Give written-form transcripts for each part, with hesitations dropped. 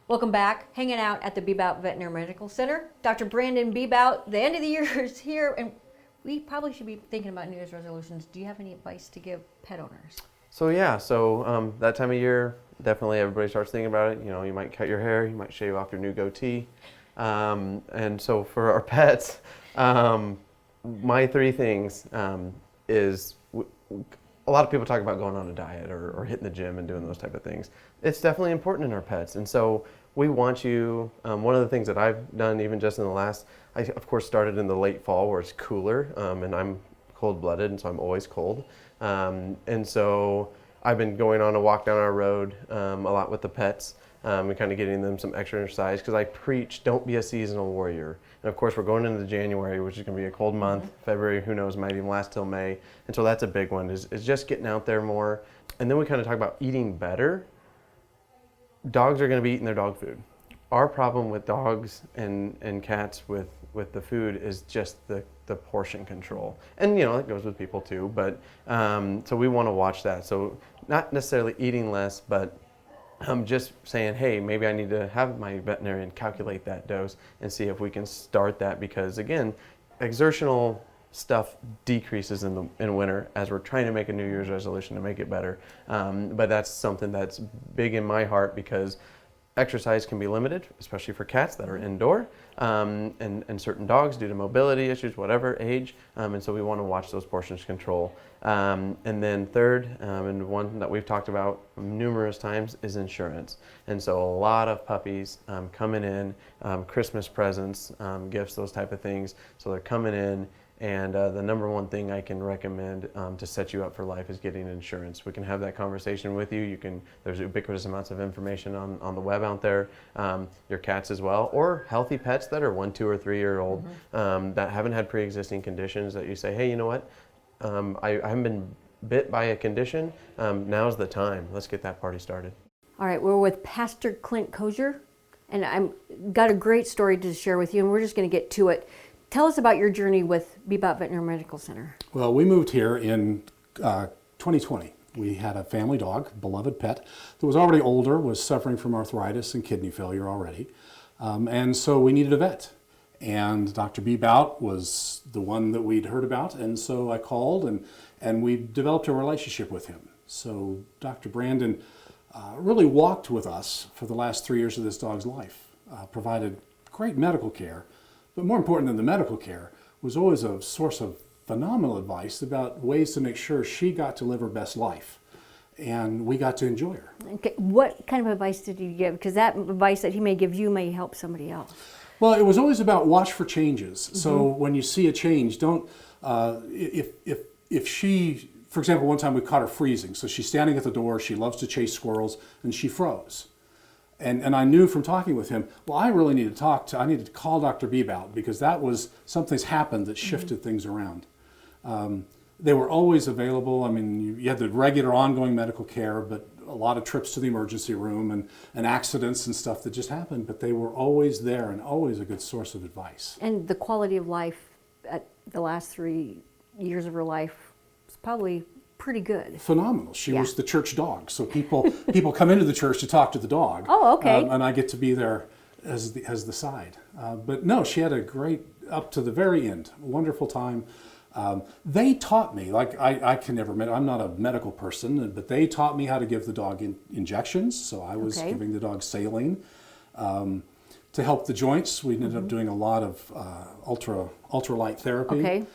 Welcome back. Hanging out at the Bebout Veterinary Medical Center. Dr. Brandon Bebout, the end of the year is here, and we probably should be thinking about New Year's resolutions. Do you have any advice to give pet owners? So that time of year, definitely everybody starts thinking about it. You know, you might cut your hair, you might shave off your new goatee. And so for our pets, my three things is a lot of people talk about going on a diet or hitting the gym and doing those type of things. It's definitely important in our pets. And so we want you, one of the things that I've done even just in the last, I of course started in the late fall where it's cooler, and I'm cold-blooded, and so I'm always cold. And so I've been going on a walk down our road a lot with the pets, and kind of getting them some extra exercise, because I preach, don't be a seasonal warrior. And of course we're going into January, which is going to be a cold month. February, who knows, might even last till May. And so that's a big one, is just getting out there more. And then we kind of talk about eating better. Dogs are going to be eating their dog food. Our problem with dogs and cats with the food is just the portion control. And you know, it goes with people too, but so we want to watch that. So not necessarily eating less, but just saying, hey, maybe I need to have my veterinarian calculate that dose and see if we can start that, because again, exertional stuff decreases in winter as we're trying to make a New Year's resolution to make it better. But that's something that's big in my heart, because exercise can be limited, especially for cats that are indoor, and certain dogs due to mobility issues, whatever age, and so we want to watch those portions control. And then third, and one that we've talked about numerous times, is insurance. And so a lot of puppies coming in, Christmas presents, gifts, those type of things. So they're coming in, and the number one thing I can recommend to set you up for life is getting insurance. We can have that conversation with you. There's ubiquitous amounts of information on the web out there. Your cats as well, or healthy pets that are 1, 2, or 3 year old, that haven't had pre-existing conditions, that you say, hey, you know what? I haven't been bit by a condition. Now's the time. Let's get that party started. All right, we're with Pastor Clint Kozier, and I've got a great story to share with you, and we're just going to get to it. Tell us about your journey with Bebout Veterinary Medical Center. Well, we moved here in 2020. We had a family dog, beloved pet, that was already older, was suffering from arthritis and kidney failure already. And so we needed a vet. And Dr. Bebout was the one that we'd heard about. And so I called, and we developed a relationship with him. So Dr. Brandon really walked with us for the last 3 years of this dog's life, provided great medical care. But more important than the medical care, was always a source of phenomenal advice about ways to make sure she got to live her best life. And we got to enjoy her. Okay, what kind of advice did he give? Because that advice that he may give you may help somebody else. Well, it was always about watch for changes. So when you see a change, don't, if she, for example, one time we caught her freezing. So she's standing at the door, she loves to chase squirrels, and she froze. And I knew from talking with him, well, I really need to I needed to call Dr. Bebout, because that was, something's happened that shifted things around. They were always available. I mean, you had the regular ongoing medical care, but a lot of trips to the emergency room and accidents and stuff that just happened, but they were always there and always a good source of advice. And the quality of life at the last 3 years of her life was probably pretty good. Phenomenal. She was the church dog. So people come into the church to talk to the dog. Oh, okay. And I get to be there as the side. But no, she had a great, up to the very end, wonderful time. They taught me, like I can never, I'm not a medical person, but they taught me how to give the dog injections. So I was giving the dog saline. To help the joints, we ended up doing a lot of ultralight therapy. Okay.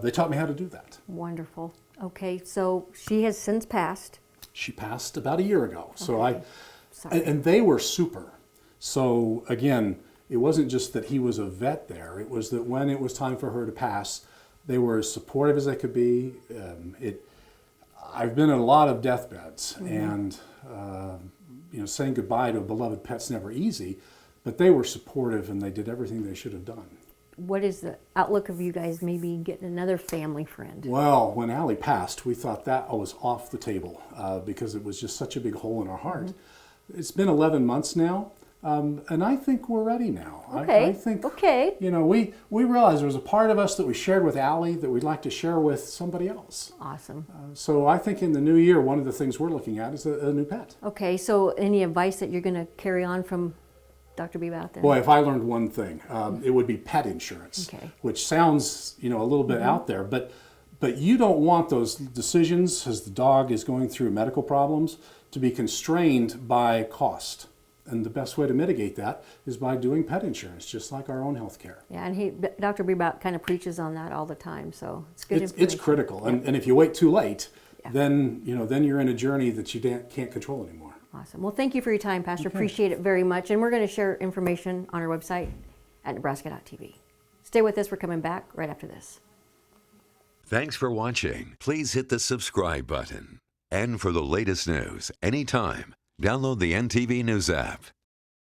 They taught me how to do that. Wonderful. Okay, so she has since passed. She passed about a year ago. So Sorry. and they were super. So again, it wasn't just that he was a vet there. It was that when it was time for her to pass, they were as supportive as they could be. I've been at a lot of deathbeds, and saying goodbye to a beloved pet's never easy, but they were supportive and they did everything they should have done. What is the outlook of you guys maybe getting another family friend? Well, when Allie passed, we thought that was off the table because it was just such a big hole in our heart. It's been 11 months now. And I think we're ready now. Okay. I think, Okay. you know, we realized there was a part of us that we shared with Allie that we'd like to share with somebody else. Awesome. So I think in the new year, one of the things we're looking at is a new pet. Okay, so any advice that you're going to carry on from Dr. Bebout then? Boy, if I learned one thing, it would be pet insurance, Okay. which sounds, you know, a little bit out there, but you don't want those decisions as the dog is going through medical problems to be constrained by cost. And the best way to mitigate that is by doing pet insurance, just like our own health care. Yeah, and Dr. Bebout kind of preaches on that all the time, so it's good It's information. critical, and if you wait too late, then you're in a journey that you can't control anymore. Awesome. Well, thank you for your time, Pastor. Appreciate it very much. And we're going to share information on our website at nebraska.tv. Stay with us. We're coming back right after this. Thanks for watching. Please hit the subscribe button. And for the latest news anytime, download the NTV News app.